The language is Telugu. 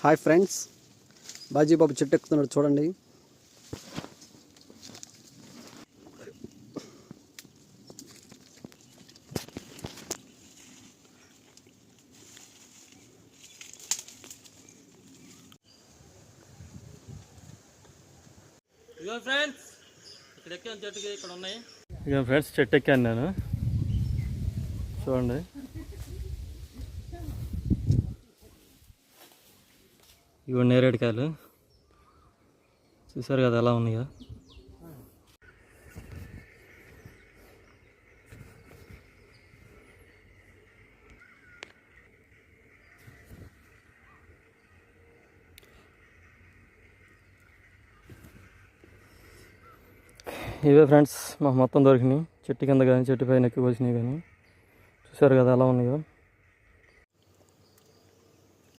హాయ్ ఫ్రెండ్స్, బాజీబాబు చెట్టు ఎక్కుతున్నాడు చూడండి. ఇదిగో ఫ్రెండ్స్, ఇక్కడ ఎక్కాను చెట్టుకి. ఇక్కడ ఉన్నాయి. ఇక ఫ్రెండ్స్, చెట్టు ఎక్కాను నేను. చూడండి, ఇవి నేరేడుకాయలు చూసారు కదా ఎలా ఉన్నాయో. ఇవే ఫ్రెండ్స్ మాకు మొత్తం దొరికినాయి. చెట్టు కింద కానీ చెట్టు పైన ఎక్కి వచ్చినాయి కానీ చూసారు కదా ఎలా ఉన్నాయో.